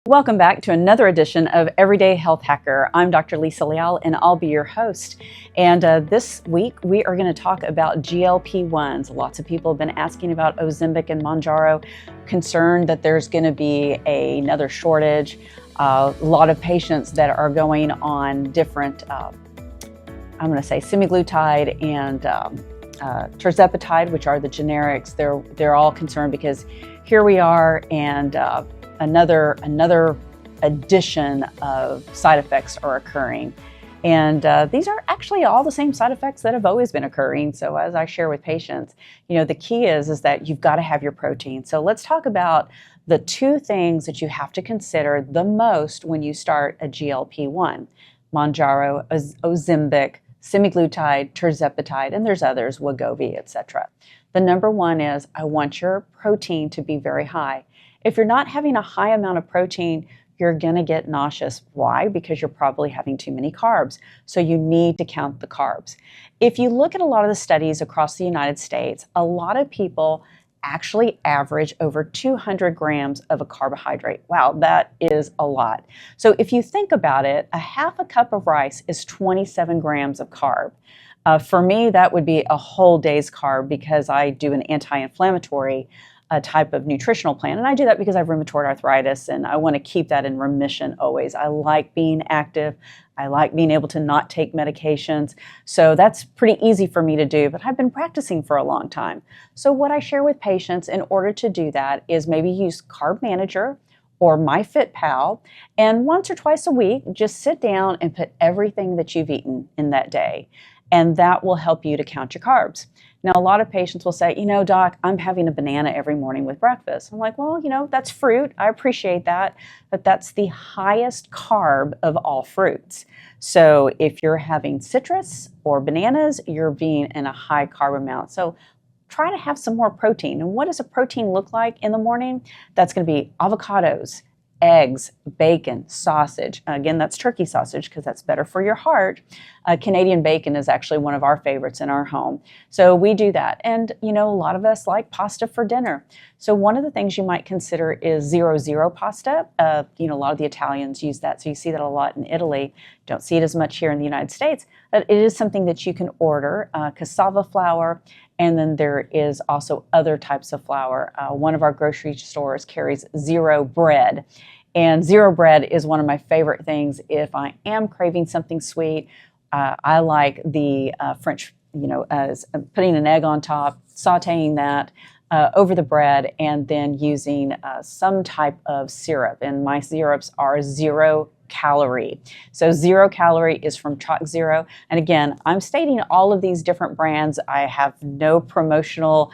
Welcome back to another edition of Everyday Health Hacker. I'm Dr. Lisa Leal and I'll be your host. And this week we are going to talk about GLP-1's. Lots of people have been asking about Ozempic and Mounjaro, concerned that there's going to be another shortage. A lot of patients that are going on different, I'm going to say semaglutide and tirzepatide, which are the generics. They're all concerned because here we are and another addition of side effects are occurring. And these are actually all the same side effects that have always been occurring. So as I share with patients, the key is that you've got to have your protein. So let's talk about the two things that you have to consider the most when you start a GLP-1. Mounjaro, Ozempic, semaglutide, tirzepatide, and there's others, Wegovy, etc. The number one is I want your protein to be very high. If you're not having a high amount of protein, you're going to get nauseous. Why? Because you're probably having too many carbs. So you need to count the carbs. If you look at a lot of the studies across the United States, a lot of people actually average over 200 grams of a carbohydrate. Wow, that is a lot. So if you think about it, a half a cup of rice is 27 grams of carb. For me, that would be a whole day's carb because I do an anti-inflammatory type of nutritional plan. And I do that because I have rheumatoid arthritis and I want to keep that in remission always. I like being active. I like being able to not take medications. So that's pretty easy for me to do, but I've been practicing for a long time. So what I share with patients in order to do that is maybe use Carb Manager or MyFitPal, and once or twice a week, just sit down and put everything that you've eaten in that day. And that will help you to count your carbs. Now, a lot of patients will say, doc, I'm having a banana every morning with breakfast. I'm like, well, that's fruit. I appreciate that, but that's the highest carb of all fruits. So if you're having citrus or bananas, you're being in a high carb amount. So try to have some more protein. And what does a protein look like in the morning? That's going to be avocados, eggs, bacon, sausage. Again, that's turkey sausage because that's better for your heart. Canadian bacon is actually one of our favorites in our home. So we do that. And, a lot of us like pasta for dinner. So one of the things you might consider is 0-0 pasta. A lot of the Italians use that. So you see that a lot in Italy. Don't see it as much here in the United States. But it is something that you can order, cassava flour. And then there is also other types of flour. One of our grocery stores carries Zero bread. And Zero bread is one of my favorite things if I am craving something sweet. I like the French, as putting an egg on top, sauteing that over the bread, and then using some type of syrup. And my syrups are 0 calorie. So 0 calorie is from Choc-Zero. And again, I'm stating all of these different brands. I have no promotional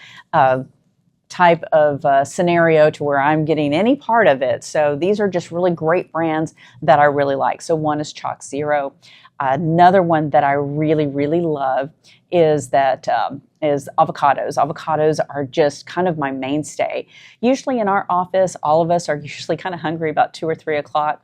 type of scenario to where I'm getting any part of it. So these are just really great brands that I really like. So one is Choc-Zero. Another one that I really, really love is avocados. Avocados are just kind of my mainstay. Usually in our office, all of us are usually kind of hungry about 2 or 3 o'clock.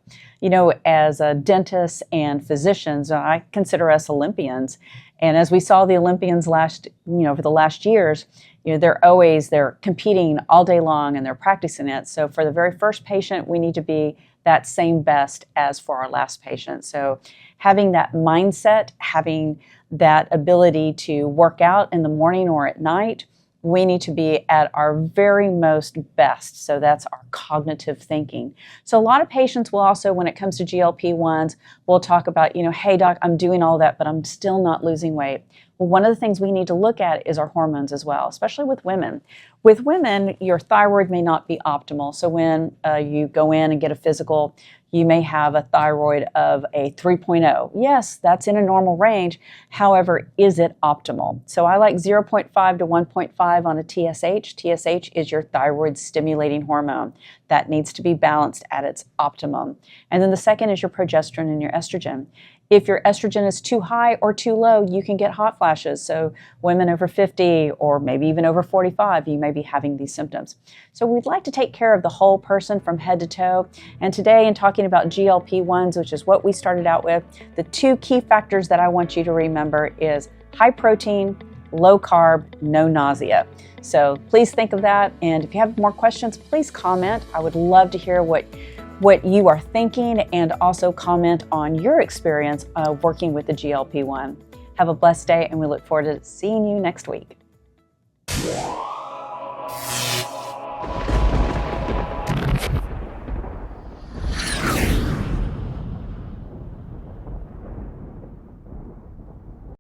As dentists and physicians, I consider us Olympians. And as we saw the Olympians for the last years, they're competing all day long and they're practicing it. So for the very first patient, we need to be that same best as for our last patient. So having that mindset, having that ability to work out in the morning or at night, we need to be at our very most best. So that's our cognitive thinking. So a lot of patients will also, when it comes to GLP-1s, will talk about, hey doc, I'm doing all that, but I'm still not losing weight. Well, one of the things we need to look at is our hormones as well, especially with women. With women, your thyroid may not be optimal. So when you go in and get a physical, you may have a thyroid of a 3.0. Yes, that's in a normal range. However, is it optimal? So I like 0.5 to 1.5 on a TSH. TSH is your thyroid stimulating hormone. That needs to be balanced at its optimum. And then the second is your progesterone and your estrogen. If your estrogen is too high or too low, you can get hot flashes. So women over 50 or maybe even over 45, you may be having these symptoms. So we'd like to take care of the whole person from head to toe. And today, in talking about GLP-1s, which is what we started out with, the two key factors that I want you to remember is high protein, low carb, no nausea. So please think of that. And if you have more questions, please comment. I would love to hear what what you are thinking and also comment on your experience working with the GLP-1. Have a blessed day, and we look forward to seeing you next week.